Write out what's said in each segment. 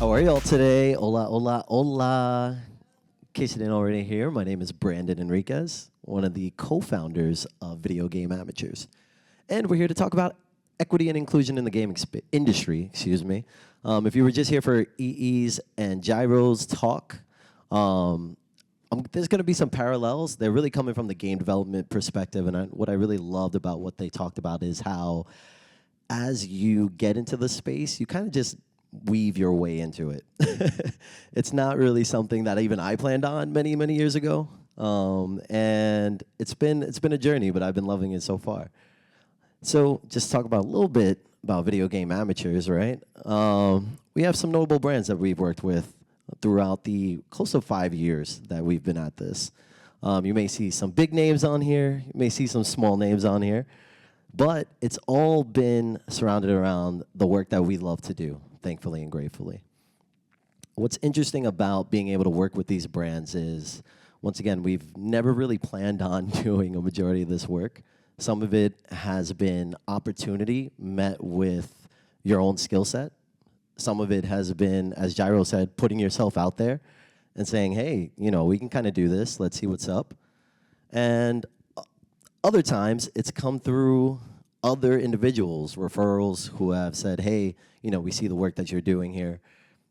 How are y'all today? Hola, hola, hola. In case you didn't already hear, my name is Brandon Henriquez, one of the co-founders of Video Game Amateurs. And we're here to talk about equity and inclusion in the gaming industry, excuse me. If you were just here for EE's and Gyro's talk, there's going to be some parallels. They're really coming from the game development perspective, and what I really loved about what they talked about is how as you get into the space, you kind of just weave your way into it. It's not really something that even I planned on many, many years ago. And it's been a journey, but I've been loving it so far. So just talk about a little bit about video game amateurs, right? We have some notable brands that we've worked with throughout the close to 5 years that we've been at this. You may see some big names on here. You may see some small names on here. But it's all been surrounded around the work that we love to do, thankfully and gratefully. What's interesting about being able to work with these brands is, once again, we've never really planned on doing a majority of this work. Some of it has been opportunity met with your own skill set. Some of it has been, as Gyro said, putting yourself out there and saying, hey, we can kind of do this. Let's see what's up. And other times, it's come through other individuals, referrals who have said, hey, we see the work that you're doing here.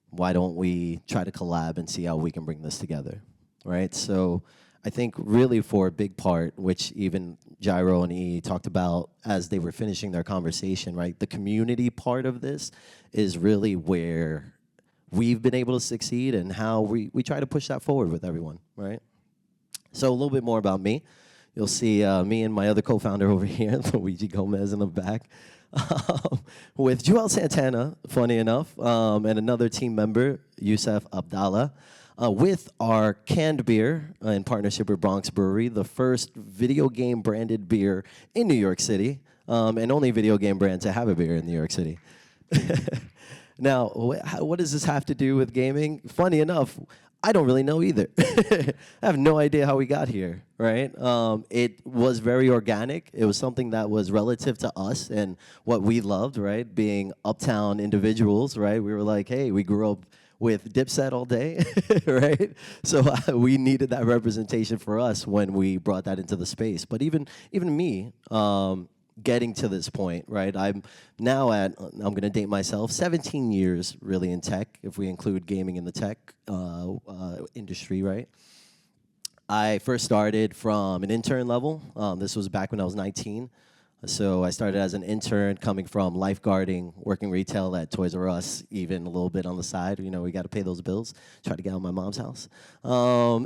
Why don't we try to collab and see how we can bring this together, right? So I think really for a big part, which even Gyro and E talked about as they were finishing their conversation, right? The community part of this is really where we've been able to succeed and how we try to push that forward with everyone, right? So a little bit more about me. You'll see me and my other co-founder over here, Luigi Gomez in the back, with Joel Santana, funny enough, and another team member, Youssef Abdallah, with our canned beer in partnership with Bronx Brewery, the first video game branded beer in New York City, and only video game brand to have a beer in New York City. Now, what does this have to do with gaming? Funny enough, I don't really know either. I have no idea how we got here, right? It was very organic. It was something that was relative to us and what we loved, right? Being uptown individuals, right? We were like, hey, we grew up with Dipset all day, right? So we needed that representation for us when we brought that into the space. But even me, getting to this point, right? I'm now I'm going to date myself, 17 years really in tech, if we include gaming in the tech industry, right? I first started from an intern level. This was back when I was 19. So I started as an intern coming from lifeguarding, working retail at Toys R Us, even a little bit on the side. We got to pay those bills, try to get out of my mom's house. And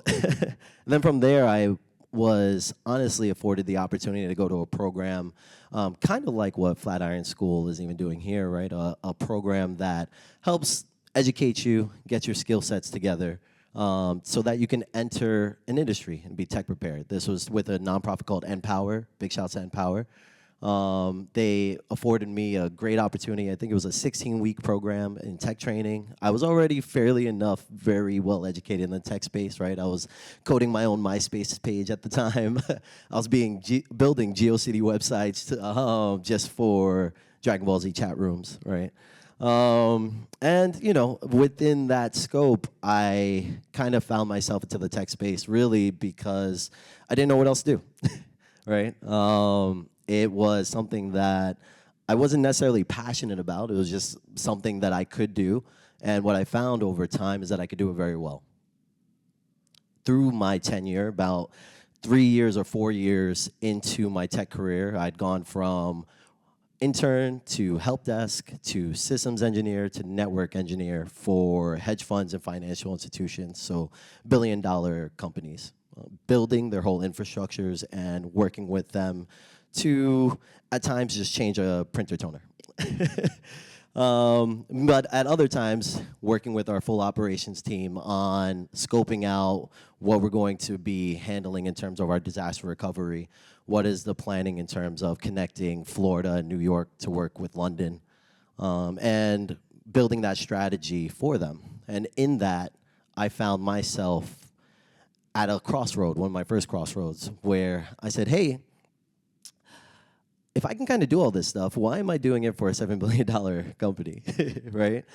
then from there, I was honestly afforded the opportunity to go to a program kind of like what Flatiron School is even doing here, right? A program that helps educate you, get your skill sets together so that you can enter an industry and be tech prepared. This was with a nonprofit called Empower. Big shouts to Empower. They afforded me a great opportunity. I think it was a 16-week program in tech training. I was already very well educated in the tech space, right? I was coding my own MySpace page at the time. I was building GeoCity websites just for Dragon Ball Z chat rooms, right? And within that scope, I kind of found myself into the tech space really because I didn't know what else to do, right? It was something that I wasn't necessarily passionate about. It was just something that I could do. And what I found over time is that I could do it very well. Through my tenure, about 3 years or 4 years into my tech career, I'd gone from intern to help desk to systems engineer to network engineer for hedge funds and financial institutions, so billion-dollar companies, building their whole infrastructures and working with them to, at times, just change a printer toner. But at other times, working with our full operations team on scoping out what we're going to be handling in terms of our disaster recovery. What is the planning in terms of connecting Florida and New York to work with London, and building that strategy for them. And in that, I found myself at a crossroad, one of my first crossroads, where I said, hey, if I can kind of do all this stuff, why am I doing it for a $7 billion company, right?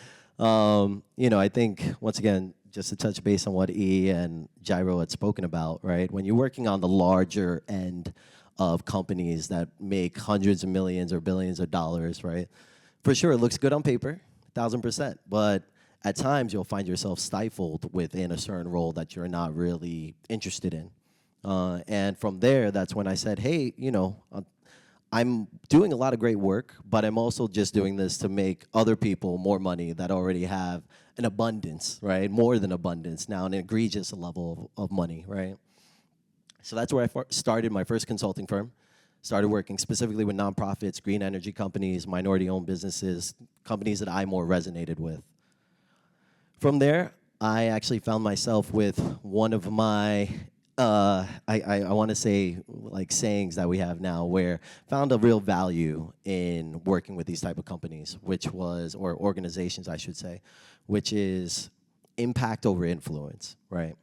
I think, once again, just to touch base on what E and Gyro had spoken about, right? When you're working on the larger end of companies that make hundreds of millions or billions of dollars, right? For sure, it looks good on paper, 1,000%. But at times, you'll find yourself stifled within a certain role that you're not really interested in. And from there, that's when I said, hey, I'm doing a lot of great work, but I'm also just doing this to make other people more money that already have an abundance, right? More than abundance now, an egregious level of money, right? So that's where I started my first consulting firm. Started working specifically with nonprofits, green energy companies, minority-owned businesses, companies that I more resonated with. From there, I actually found myself with one of my I want to say like sayings that we have now, where found a real value in working with these type of companies, or organizations, I should say, which is impact over influence, right?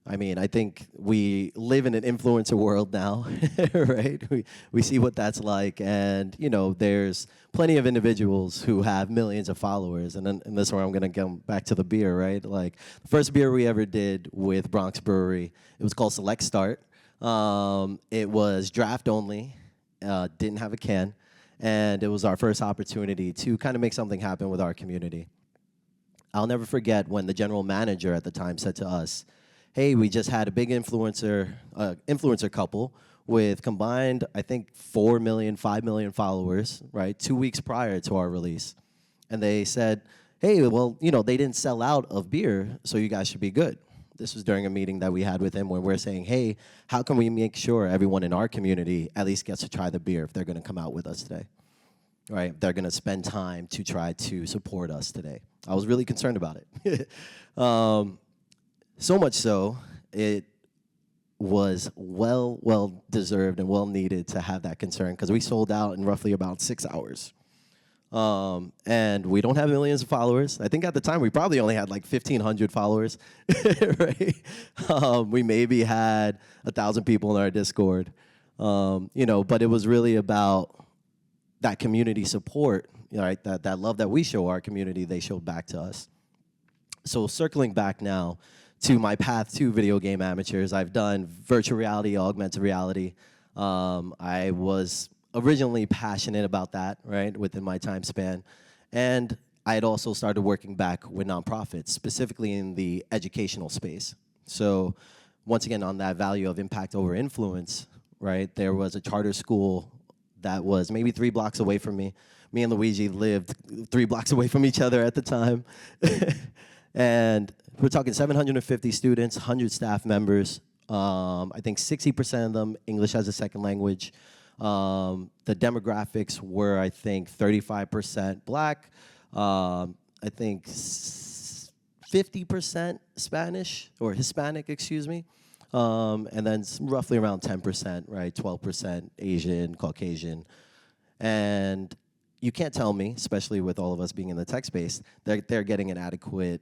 I mean, I think we live in an influencer world now, right? We see what that's like, and there's plenty of individuals who have millions of followers, and this is where I'm gonna go back to the beer, right? Like the first beer we ever did with Bronx Brewery, it was called Select Start. It was draft only, didn't have a can, and it was our first opportunity to kind of make something happen with our community. I'll never forget when the general manager at the time said to us, hey, we just had a big influencer couple with combined, I think, 4 million, 5 million followers, right, 2 weeks prior to our release. And they said, hey, well, they didn't sell out of beer, so you guys should be good. This was during a meeting that we had with him where we're saying, hey, how can we make sure everyone in our community at least gets to try the beer if they're going to come out with us today, right? They're going to spend time to try to support us today. I was really concerned about it. So much so, it was well deserved and well needed to have that concern, because we sold out in roughly about 6 hours. And we don't have millions of followers. I think at the time we probably only had like 1,500 followers, right? We maybe had 1,000 people in our Discord, but it was really about that community support, right? That love that we show our community, they showed back to us. So circling back now to my path to video game amateurs, I've done virtual reality, augmented reality. I was originally passionate about that, right, within my time span. And I had also started working back with nonprofits, specifically in the educational space. So once again, on that value of impact over influence, right, there was a charter school that was maybe 3 blocks away from me. Me and Luigi lived 3 blocks away from each other at the time. And we're talking 750 students, 100 staff members. I think 60% of them English as a second language. The demographics were, I think, 35% Black. I think 50% Spanish, or Hispanic, excuse me. And then roughly around 10%, right? 12% Asian, Caucasian. And you can't tell me, especially with all of us being in the tech space, that they're getting an adequate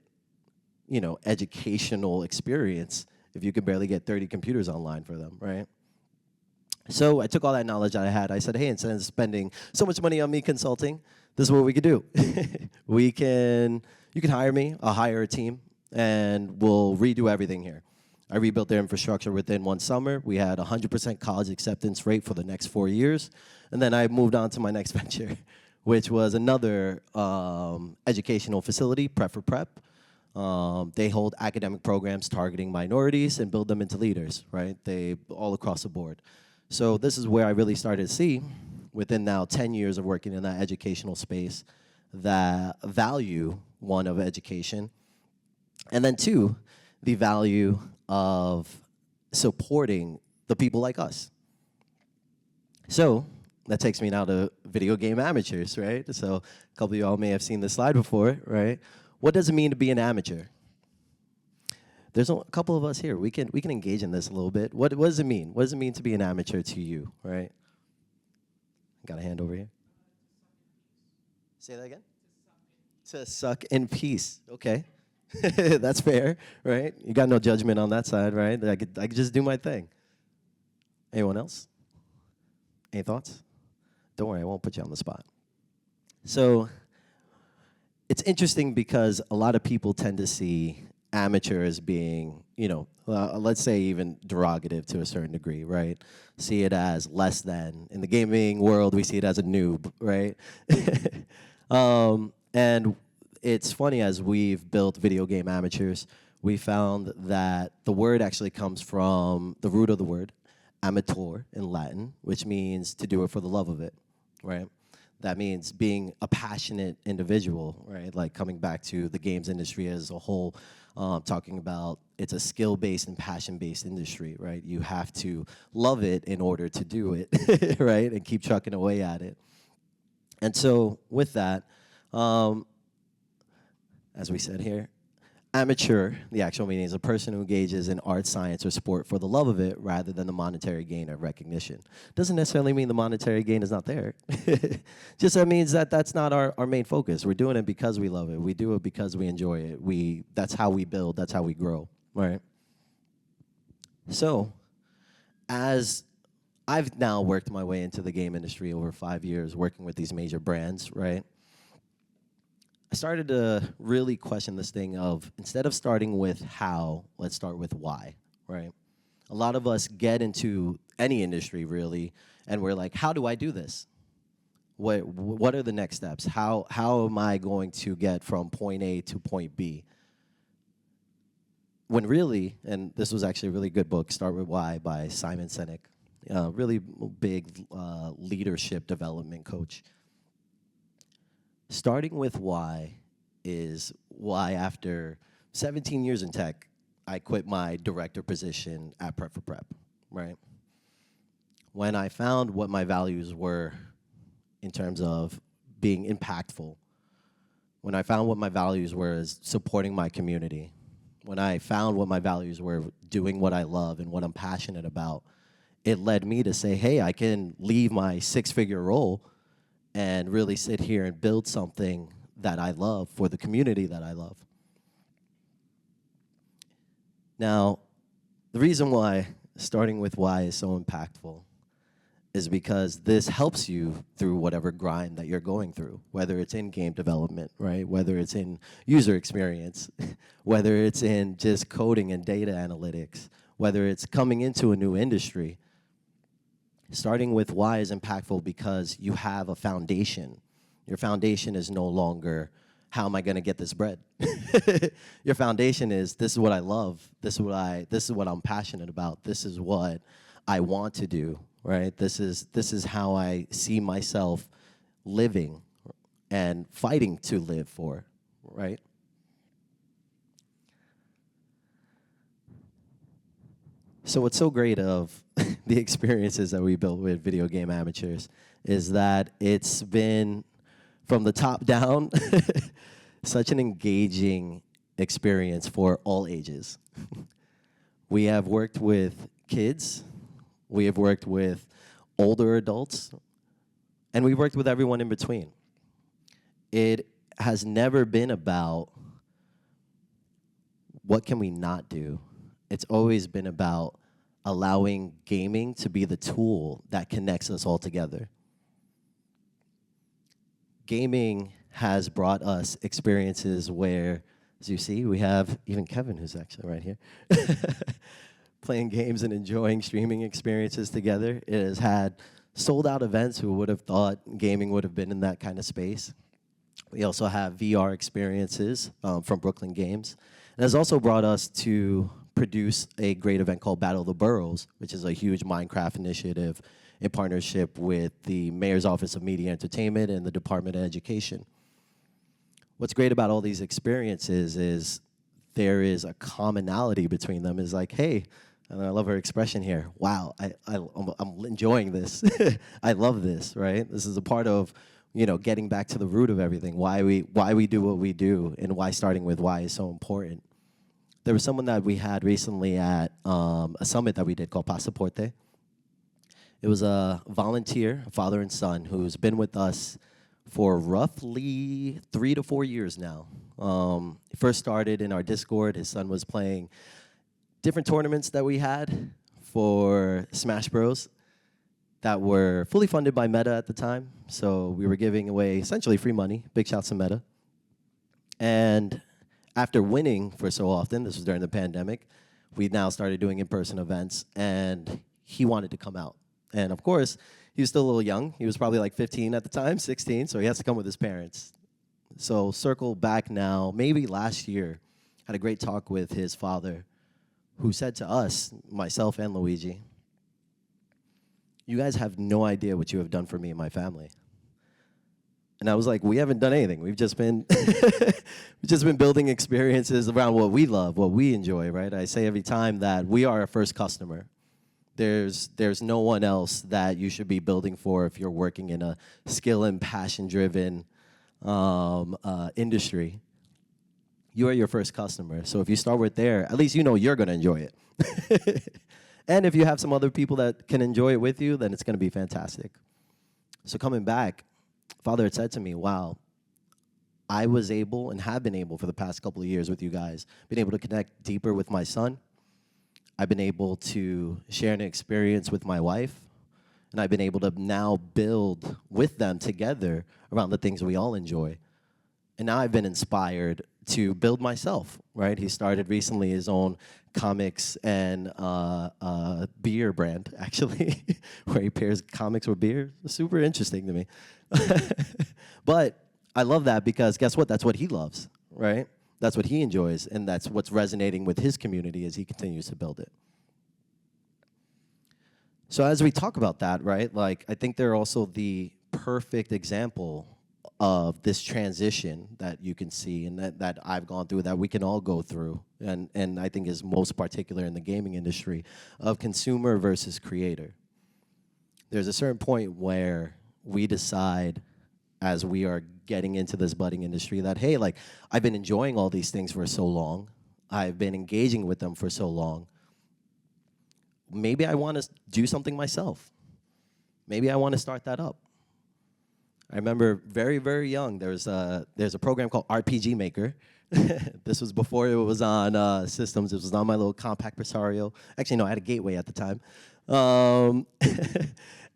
educational experience if you could barely get 30 computers online for them, right? So I took all that knowledge I had. I said, hey, instead of spending so much money on me consulting, this is what we could do. You can hire me, I'll hire a team, and we'll redo everything here. I rebuilt their infrastructure within 1 summer. We had 100% college acceptance rate for the next 4 years. And then I moved on to my next venture, which was another educational facility, Prep for Prep. They hold academic programs targeting minorities and build them into leaders, right? They all across the board. So this is where I really started to see, within now 10 years of working in that educational space, the value, one, of education, and then two, the value of supporting the people like us. So that takes me now to video game amateurs, right? So a couple of y'all may have seen this slide before, right? What does it mean to be an amateur? There's a couple of us here. We can engage in this a little bit. What does it mean? What does it mean to be an amateur to you, right? Got a hand over here. Say that again? To suck in peace. Okay. That's fair, right? You got no judgment on that side, right? I could just do my thing. Anyone else? Any thoughts? Don't worry, I won't put you on the spot. So it's interesting because a lot of people tend to see amateur as being, let's say even derogative to a certain degree, right? See it as less than. In the gaming world, we see it as a noob, right? And it's funny, as we've built video game amateurs, we found that the word actually comes from the root of the word, amateur in Latin, which means to do it for the love of it, right? That means being a passionate individual, right? Like coming back to the games industry as a whole, talking about it's a skill-based and passion-based industry, right? You have to love it in order to do it, right? And keep trucking away at it. And so with that, as we said here, amateur, the actual meaning, is a person who engages in art, science, or sport for the love of it rather than the monetary gain or recognition. Doesn't necessarily mean the monetary gain is not there. Just that means that that's not our main focus. We're doing it because we love it. We do it because we enjoy it. That's how we build. That's how we grow, right? So as I've now worked my way into the game industry over 5 years, working with these major brands, right? I started to really question this thing of, instead of starting with how, let's start with why, right? A lot of us get into any industry, really, and we're like, how do I do this? What are the next steps? How am I going to get from point A to point B? When really, and this was actually a really good book, Start With Why by Simon Sinek, really big leadership development coach. Starting with why is why after 17 years in tech, I quit my director position at Prep for Prep, right? When I found what my values were in terms of being impactful, when I found what my values were as supporting my community, when I found what my values were doing what I love and what I'm passionate about, it led me to say, hey, I can leave my six-figure role and really sit here and build something that I love for the community that I love. Now, the reason why starting with why is so impactful is because this helps you through whatever grind that you're going through, whether it's in game development, right? Whether it's in user experience, whether it's in just coding and data analytics, whether it's coming into a new industry. Starting with why is impactful because you have a foundation. Your foundation is no longer, how am I going to get this bread? Your foundation is, this is what I love. This is what I'm passionate about. This is what I want to do, right? This is how I see myself living and fighting to live for, right? So what's so great of the experiences that we built with video game amateurs is that it's been, from the top down, such an engaging experience for all ages. We have worked with kids, we have worked with older adults, and we've worked with everyone in between. It has never been about what can we not do. It's always been about allowing gaming to be the tool that connects us all together. Gaming has brought us experiences where, as you see, we have even Kevin, who's actually right here, playing games and enjoying streaming experiences together. It has had sold-out events. Who would have thought gaming would have been in that kind of space? We also have VR experiences from Brooklyn Games. It has also brought us to produce a great event called Battle of the Boroughs, which is a huge Minecraft initiative in partnership with the Mayor's Office of Media Entertainment and the Department of Education. What's great about all these experiences is there is a commonality between them. Is like, hey, and I love her expression here, wow, I'm enjoying this. I love this, right? This is a part of, getting back to the root of everything, why we do what we do, and why starting with why is so important. There was someone that we had recently at a summit that we did called Pasaporte. It was a volunteer, a father and son, who's been with us for roughly 3 to 4 years now. He first started in our Discord. His son was playing different tournaments that we had for Smash Bros. that were fully funded by Meta at the time. So we were giving away essentially free money. Big shouts to Meta. And after winning for so often, this was during the pandemic, we now started doing in-person events, and he wanted to come out. And of course, he was still a little young. He was probably like 15 at the time, 16, so he has to come with his parents. So circle back now, maybe last year, had a great talk with his father, who said to us, myself and Luigi, "You guys have no idea what you have done for me and my family." And I was like, "We haven't done anything. We've just been we've just been building experiences around what we love, what we enjoy," right? I say every time that we are our first customer. There's no one else that you should be building for if you're working in a skill and passion-driven industry. You are your first customer. So if you start with there, at least you know you're going to enjoy it. And if you have some other people that can enjoy it with you, then it's going to be fantastic. So coming back, Father had said to me, "Wow, I was able and have been able for the past couple of years with you guys, been able to connect deeper with my son. I've been able to share an experience with my wife, and I've been able to now build with them together around the things we all enjoy. And now I've been inspired to build myself," right? He started recently his own comics and beer brand, actually, where he pairs comics with beer. Super interesting to me. But I love that because guess what? That's what he loves, right? That's what he enjoys, and that's what's resonating with his community as he continues to build it. So as we talk about that, right, like I think they're also the perfect example of this transition that you can see and that I've gone through, that we can all go through, and I think is most particular in the gaming industry, of consumer versus creator. There's a certain point where we decide, as we are getting into this budding industry, that, hey, like, I've been enjoying all these things for so long. I've been engaging with them for so long. Maybe I want to do something myself. Maybe I want to start that up. I remember very, very young, there's a program called RPG Maker. This was before it was on systems. It was on my little compact Presario. Actually, no, I had a Gateway at the time.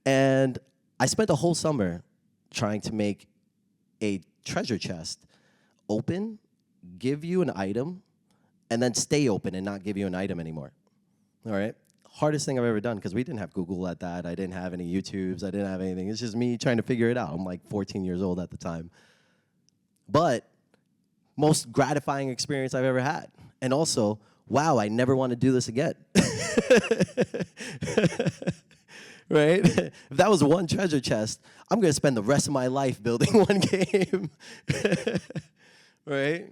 And I spent a whole summer trying to make a treasure chest open, give you an item, and then stay open and not give you an item anymore. All right? Hardest thing I've ever done, because we didn't have Google at that. I didn't have any YouTubes. I didn't have anything. It's just me trying to figure it out. I'm like 14 years old at the time. But most gratifying experience I've ever had. And also, wow, I never want to do this again. Right? If that was one treasure chest, I'm going to spend the rest of my life building one game. Right?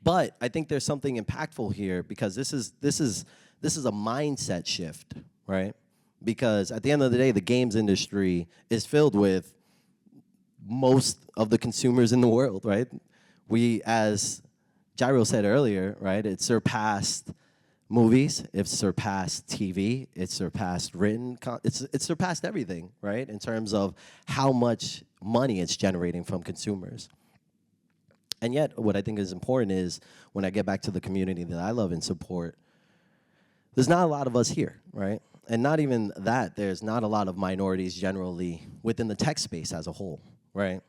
But I think there's something impactful here, because this is a mindset shift, right? Because at the end of the day, the games industry is filled with most of the consumers in the world, right? We, as Gyro said earlier, right, it surpassed movies, it's surpassed TV, it's surpassed it's surpassed everything, right, in terms of how much money it's generating from consumers. And yet, what I think is important is, when I get back to the community that I love and support, there's not a lot of us here, right? And not even that, there's not a lot of minorities generally within the tech space as a whole, right?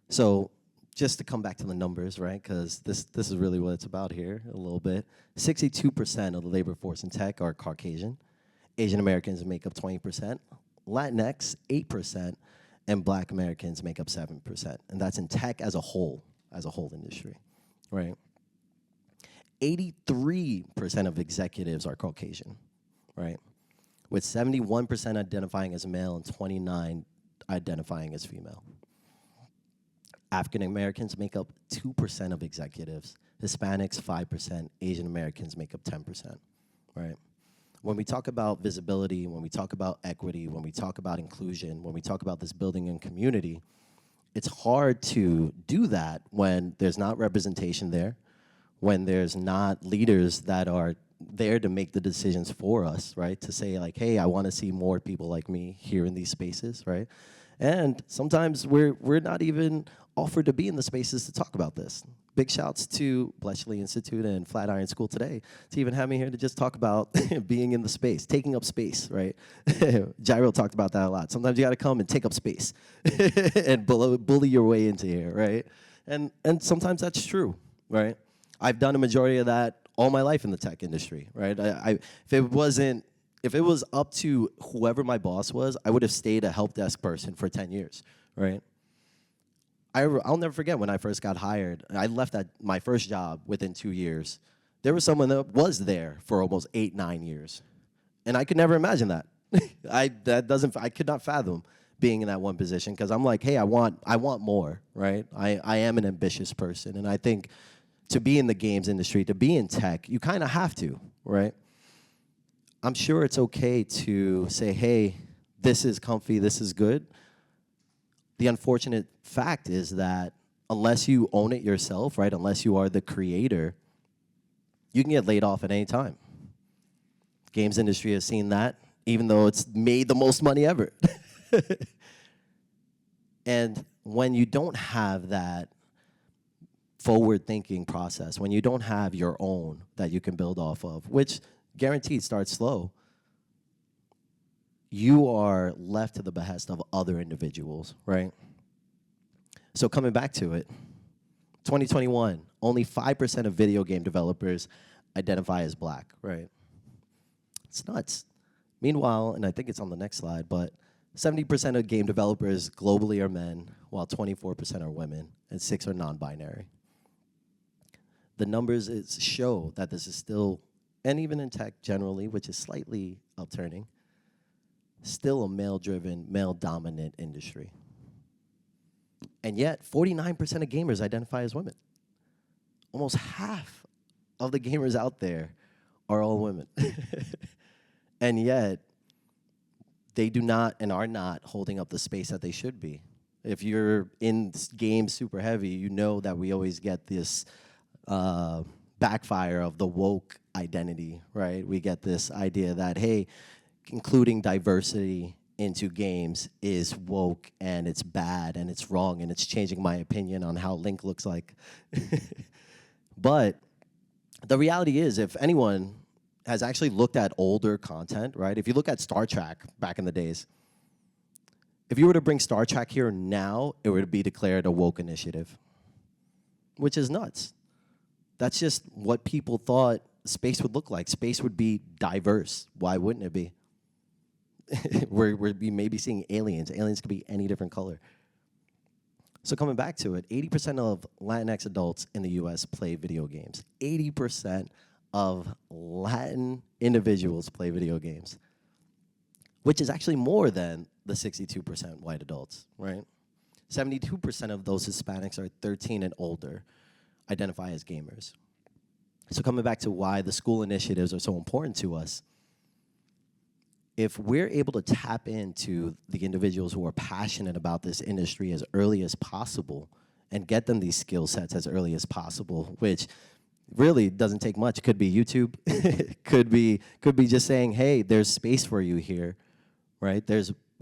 So just to come back to the numbers, right, because this is really what it's about here a little bit. 62% of the labor force in tech are Caucasian. Asian Americans make up 20%, Latinx 8%, and Black Americans make up 7%. And that's in tech as a whole industry, right? 83% of executives are Caucasian, right? With 71% identifying as male and 29% identifying as female. African Americans make up 2% of executives, Hispanics 5%, Asian Americans make up 10%, right? When we talk about visibility, when we talk about equity, when we talk about inclusion, when we talk about this building and community, it's hard to do that when there's not representation there, when there's not leaders that are there to make the decisions for us, right? To say like, hey, I want to see more people like me here in these spaces, right? And sometimes we're not even offered to be in the spaces to talk about this. Big shouts to Bletchley Institute and Flatiron School today to even have me here to just talk about being in the space, taking up space, right? Gyro talked about that a lot. Sometimes you got to come and take up space and bully your way into here, right? And sometimes that's true, right? I've done a majority of that all my life in the tech industry, right? If it was up to whoever my boss was, I would have stayed a help desk person for 10 years, right? I'll never forget when I first got hired. I left my first job within 2 years. There was someone that was there for almost 8, 9 years. And I could never imagine that. I could not fathom being in that one position because I'm like, hey, I want more, right? I am an ambitious person. And I think to be in the games industry, to be in tech, you kind of have to, right? I'm sure it's okay to say, hey, this is comfy, this is good. The unfortunate fact is that unless you own it yourself, right, unless you are the creator, you can get laid off at any time. Games industry has seen that, even though it's made the most money ever. And when you don't have that forward-thinking process, when you don't have your own that you can build off of, which guaranteed starts slow, you are left to the behest of other individuals, right? So coming back to it, 2021, only 5% of video game developers identify as black, right? It's nuts. Meanwhile, and I think it's on the next slide, but 70% of game developers globally are men, while 24% are women, and 6% are non-binary. The numbers show that this is still, and even in tech generally, which is slightly upturning, still a male-driven, male-dominant industry. And yet, 49% of gamers identify as women. Almost half of the gamers out there are all women. And yet, they do not and are not holding up the space that they should be. If you're in games super heavy, you know that we always get this backfire of the woke identity, right? We get this idea that, hey, including diversity into games is woke and it's bad and it's wrong and it's changing my opinion on how Link looks like. But the reality is, if anyone has actually looked at older content, right? If you look at Star Trek back in the days, if you were to bring Star Trek here now, it would be declared a woke initiative, which is nuts. That's just what people thought space would look like. Space would be diverse. Why wouldn't it be? we're maybe seeing aliens. Aliens could be any different color. So coming back to it, 80% of Latinx adults in the US play video games. 80% of Latin individuals play video games, which is actually more than the 62% white adults, right? 72% of those Hispanics are 13 and older, identify as gamers. So coming back to why the school initiatives are so important to us, if we're able to tap into the individuals who are passionate about this industry as early as possible and get them these skill sets as early as possible, which really doesn't take much. It could be YouTube. could be just saying, hey, there's space for you here, right?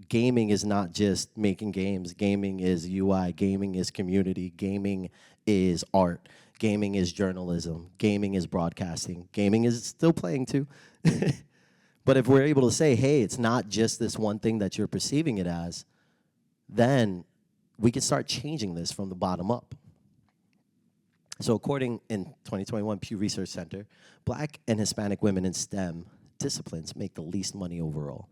Gaming is not just making games. Gaming is UI. Gaming is community. Gaming is art. Gaming is journalism. Gaming is broadcasting. Gaming is still playing too. But if we're able to say, hey, it's not just this one thing that you're perceiving it as, then we can start changing this from the bottom up. So according in 2021 Pew Research Center, Black and Hispanic women in STEM disciplines make the least money overall.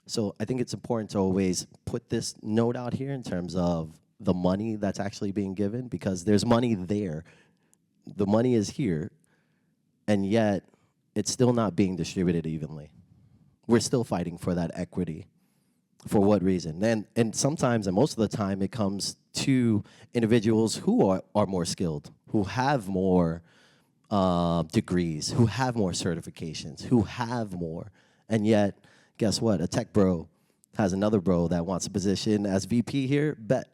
So I think it's important to always put this note out here in terms of the money that's actually being given, because there's money there. The money is here, and yet it's still not being distributed evenly. We're still fighting for that equity. For what reason? And sometimes, and most of the time, it comes to individuals who are more skilled, who have more degrees, who have more certifications, who have more. And yet, guess what? A tech bro has another bro that wants a position as VP here. Bet.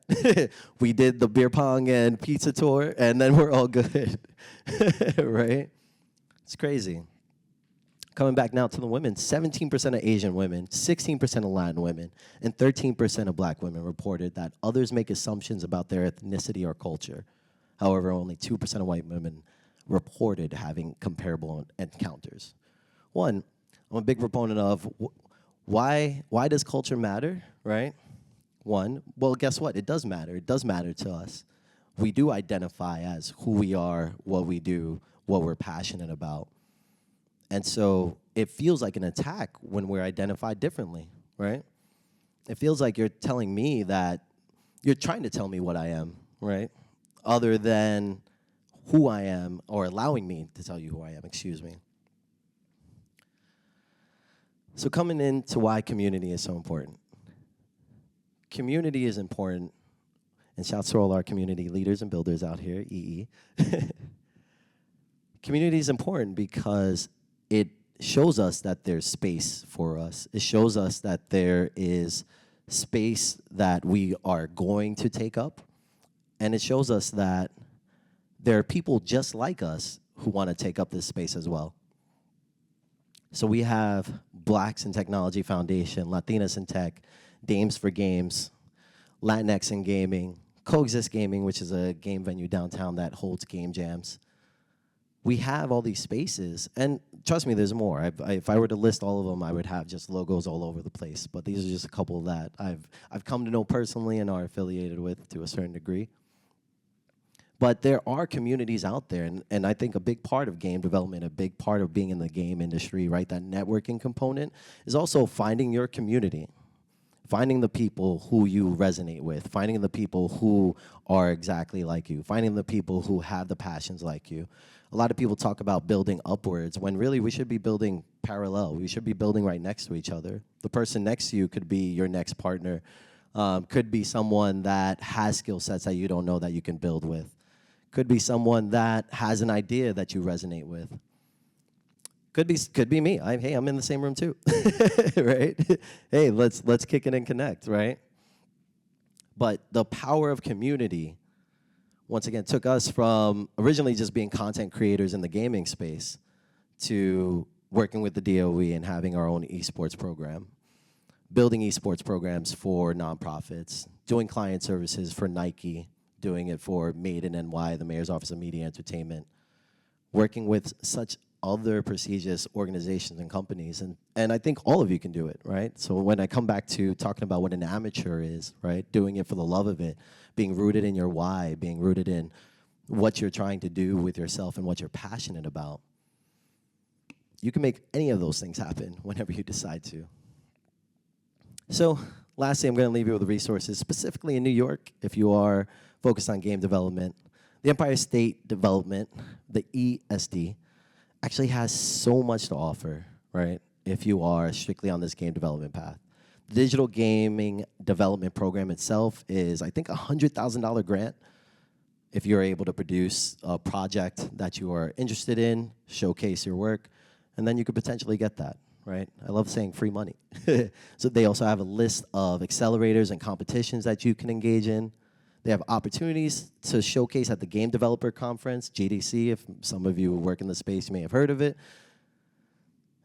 We did the beer pong and pizza tour, and then we're all good. Right? It's crazy. Coming back now to the women, 17% of Asian women, 16% of Latin women, and 13% of black women reported that others make assumptions about their ethnicity or culture. However, only 2% of white women reported having comparable encounters. One, I'm a big proponent of why does culture matter, right? One, well, guess what? It does matter. It does matter to us. We do identify as who we are, what we do, what we're passionate about. And so it feels like an attack when we're identified differently, right? It feels like you're telling me that you're trying to tell me what I am, right? Other than who I am, or allowing me to tell you who I am, excuse me. So coming into why community is so important. Community is important, and shouts to all our community leaders and builders out here, EE. Community is important because it shows us that there's space for us. It shows us that there is space that we are going to take up, and it shows us that there are people just like us who want to take up this space as well. So we have Blacks in Technology Foundation, Latinas in Tech, Dames for Games, Latinx in Gaming, Coexist Gaming, which is a game venue downtown that holds game jams. We have all these spaces, and trust me, there's more. If I were to list all of them, I would have just logos all over the place, but these are just a couple that I've come to know personally and are affiliated with to a certain degree. But there are communities out there, and I think a big part of game development, a big part of being in the game industry, right, that networking component, is also finding your community, finding the people who you resonate with, finding the people who are exactly like you, finding the people who have the passions like you. A lot of people talk about building upwards when really we should be building parallel. We should be building right next to each other. The person next to you could be your next partner, could be someone that has skill sets that you don't know that you can build with. Could be someone that has an idea that you resonate with. Could be me. Hey, I'm in the same room too, right? Hey, let's kick it and connect, right? But the power of community, once again, took us from originally just being content creators in the gaming space to working with the DOE and having our own esports program, building esports programs for nonprofits, doing client services for Nike, doing it for Made in NY, the Mayor's Office of Media Entertainment, working with such other prestigious organizations and companies. And I think all of you can do it, right? So when I come back to talking about what an amateur is, right, doing it for the love of it, being rooted in your why, being rooted in what you're trying to do with yourself and what you're passionate about, you can make any of those things happen whenever you decide to. So lastly, I'm going to leave you with resources, specifically in New York, if you are focused on game development. The Empire State Development, the ESD, actually has so much to offer, right, if you are strictly on this game development path. The digital gaming development program itself is, I think, a $100,000 grant if you're able to produce a project that you are interested in, showcase your work, and then you could potentially get that, right? I love saying free money. So they also have a list of accelerators and competitions that you can engage in. They have opportunities to showcase at the Game Developer Conference, GDC, if some of you work in the space, you may have heard of it.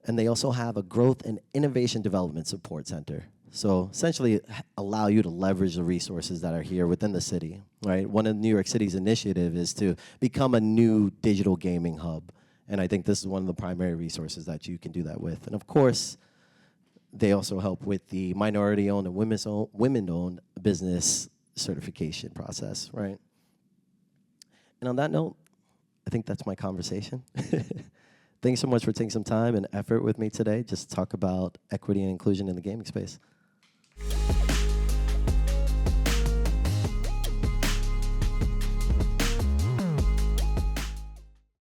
And they also have a Growth and Innovation Development Support Center. So essentially allow you to leverage the resources that are here within the city, right? One of New York City's initiative is to become a new digital gaming hub. And I think this is one of the primary resources that you can do that with. And of course, they also help with the minority-owned and women-owned business certification process, right? And on that note, I think that's my conversation. Thanks so much for taking some time and effort with me today just to talk about equity and inclusion in the gaming space.